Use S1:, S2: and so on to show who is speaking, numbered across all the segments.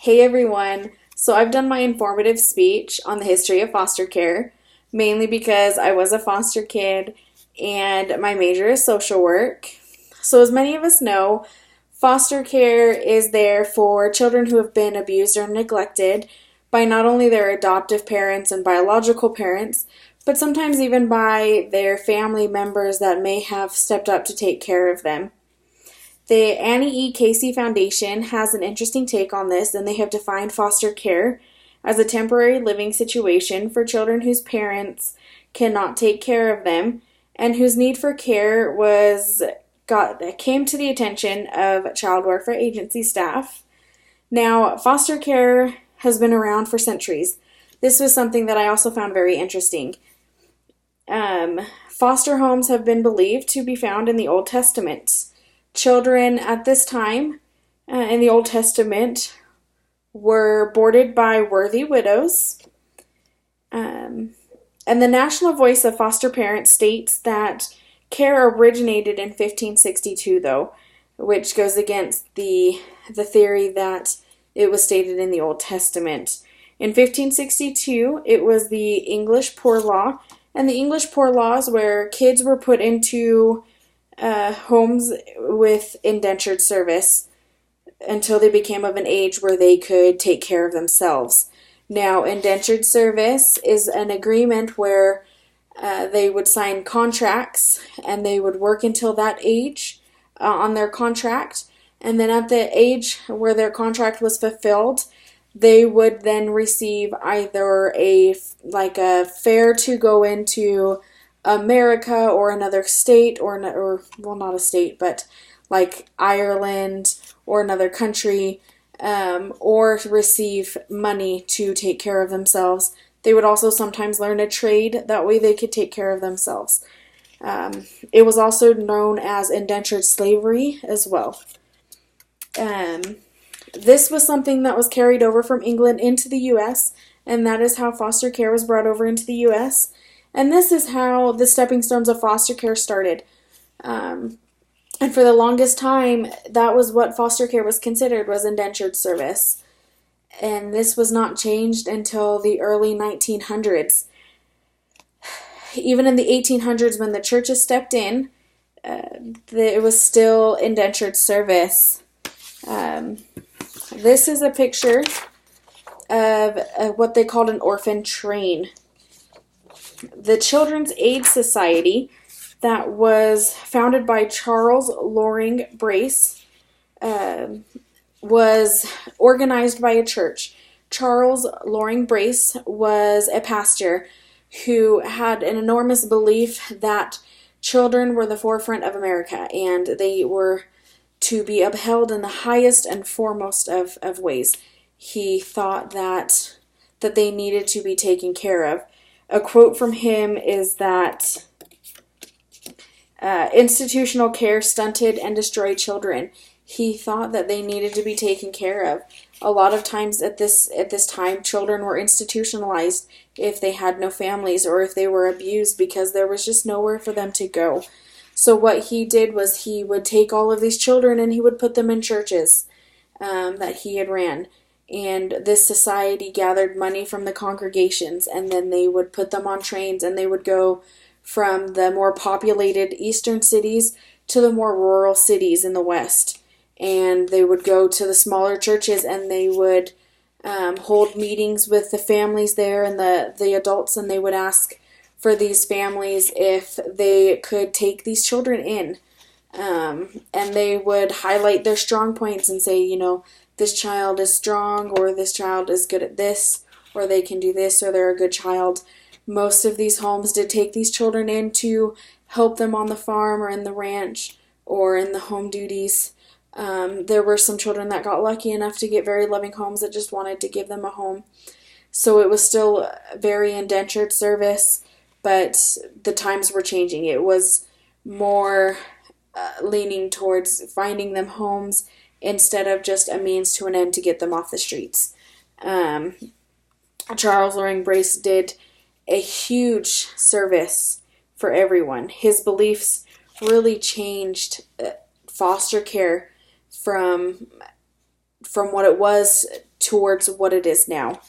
S1: Hey everyone! So I've done my informative speech on the history of foster care, mainly because I was a foster kid and my major is social work. So, as many of us know, foster care is there for children who have been abused or neglected by not only their adoptive parents and biological parents, but sometimes even by their family members that may have stepped up to take care of them. The Annie E. Casey Foundation has an interesting take on this, and they have defined foster care as a temporary living situation for children whose parents cannot take care of them and whose need for care came to the attention of child welfare agency staff. Now, foster care has been around for centuries. This was something that I also found very interesting. Foster homes have been believed to be found in the Old Testament. Children at this time in the Old Testament were boarded by worthy widows. And the National Voice of Foster Parents states that care originated in 1562, though, which goes against the theory that it was stated in the Old Testament. In 1562, it was the English Poor Law, and the English Poor Law is where kids were put into homes with indentured service until they became of an age where they could take care of themselves. Now, indentured service is an agreement where they would sign contracts and they would work until that age on their contract. And then at the age where their contract was fulfilled, they would then receive either a fare to go into America or another state or well, not a state, but like Ireland or another country, or receive money to take care of themselves. They would also sometimes learn a trade. That way they could take care of themselves. It was also known as indentured slavery as well. This was something that was carried over from England into the U.S., and that is how foster care was brought over into the U.S., and this is how the stepping stones of foster care started. And for the longest time, that was what foster care was considered, was indentured service. And this was not changed until the early 1900s. Even in the 1800s, when the churches stepped in, it was still indentured service. This is a picture of what they called an orphan train. The Children's Aid Society, that was founded by Charles Loring Brace, was organized by a church. Charles Loring Brace was a pastor who had an enormous belief that children were the forefront of America and they were to be upheld in the highest and foremost of ways. He thought that they needed to be taken care of. A quote from him is that institutional care stunted and destroyed children. He thought that they needed to be taken care of. A lot of times at this time, children were institutionalized if they had no families or if they were abused because there was just nowhere for them to go. So what he did was he would take all of these children and he would put them in churches that he had ran. And this society gathered money from the congregations, and then they would put them on trains, and they would go from the more populated eastern cities to the more rural cities in the west. And they would go to the smaller churches, and they would hold meetings with the families there and the adults, and they would ask for these families if they could take these children in. And they would highlight their strong points and say, this child is strong, or this child is good at this, or they can do this, or they're a good child. Most of these homes did take these children in to help them on the farm or in the ranch or in the home duties. There were some children that got lucky enough to get very loving homes that just wanted to give them a home. So it was still very indentured service, but the times were changing. It was more leaning towards finding them homes instead of just a means to an end to get them off the streets. Charles Loring Brace did a huge service for everyone. His beliefs really changed foster care from what it was towards what it is now.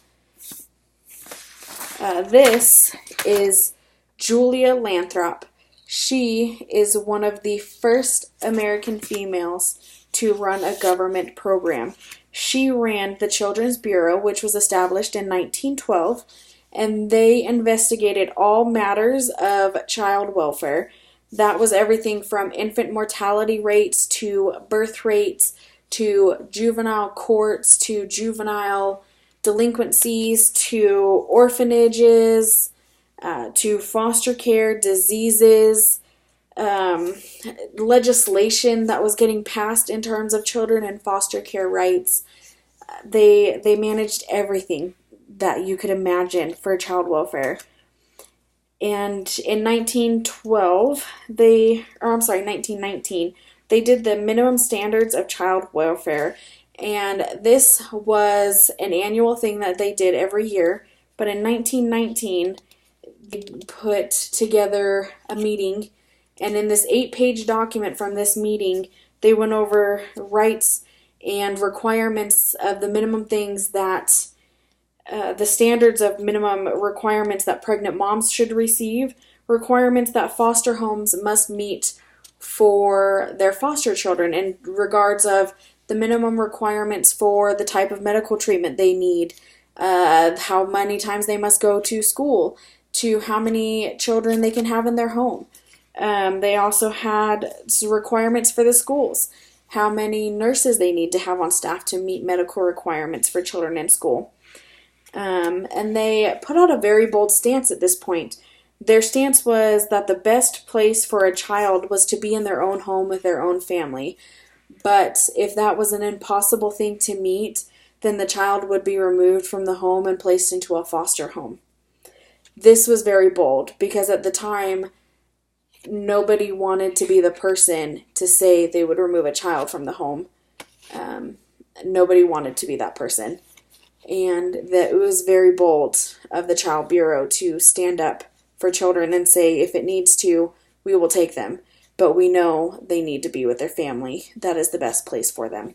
S1: This is Julia Lathrop. She is one of the first American females to run a government program. She ran the Children's Bureau, which was established in 1912, and they investigated all matters of child welfare. That was everything from infant mortality rates to birth rates to juvenile courts to juvenile delinquencies to orphanages to foster care, diseases, legislation that was getting passed in terms of children and foster care rights. They managed everything that you could imagine for child welfare. And in 1919, they did the minimum standards of child welfare. And this was an annual thing that they did every year. But in 1919, they put together a meeting. And in this 8-page document from this meeting, they went over rights and requirements of the minimum things that the standards of minimum requirements that pregnant moms should receive, requirements that foster homes must meet for their foster children in regards of the minimum requirements for the type of medical treatment they need, how many times they must go to school, to how many children they can have in their home. They also had requirements for the schools, how many nurses they need to have on staff to meet medical requirements for children in school. And they put out a very bold stance at this point. Their stance was that the best place for a child was to be in their own home with their own family. But if that was an impossible thing to meet, then the child would be removed from the home and placed into a foster home. This was very bold because at the time, nobody wanted to be the person to say they would remove a child from the home. Nobody wanted to be that person. And that it was very bold of the Child Bureau to stand up for children and say, if it needs to, we will take them. But we know they need to be with their family. That is the best place for them.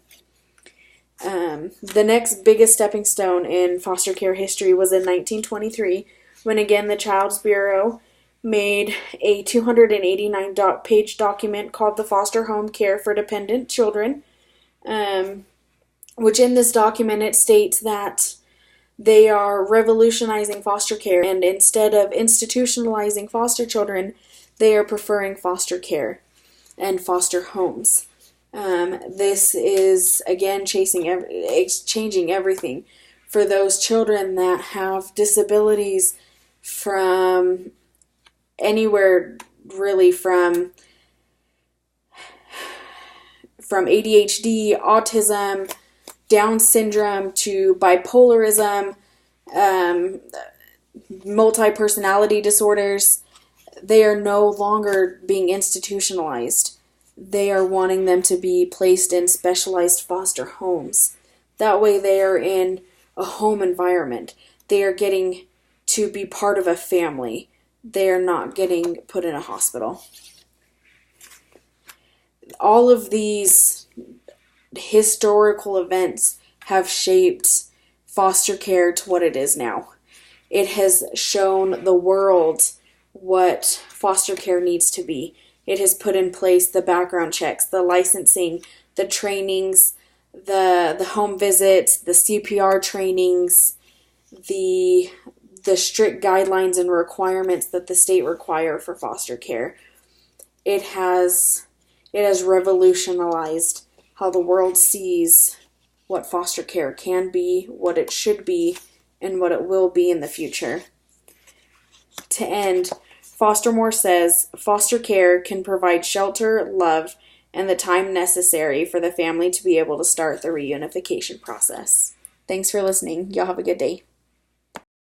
S1: The next biggest stepping stone in foster care history was in 1923, when again the Child's Bureau made a 289-page document called the Foster Home Care for Dependent Children, which in this document it states that they are revolutionizing foster care, and instead of institutionalizing foster children, they are preferring foster care and foster homes. This is, again, changing everything for those children that have disabilities from anywhere, really, from ADHD, autism, Down syndrome to bipolarism, multi-personality disorders. They are no longer being institutionalized. They are wanting them to be placed in specialized foster homes. That way they are in a home environment. They are getting to be part of a family. They are not getting put in a hospital. All of these historical events have shaped foster care to what it is now. It has shown the world what foster care needs to be. It has put in place the background checks, the licensing, the trainings, the home visits, the CPR trainings, the strict guidelines and requirements that the state require for foster care. It has revolutionized how the world sees what foster care can be, what it should be, and what it will be in the future. To end, Foster Moore says, foster care can provide shelter, love, and the time necessary for the family to be able to start the reunification process. Thanks for listening. Y'all have a good day.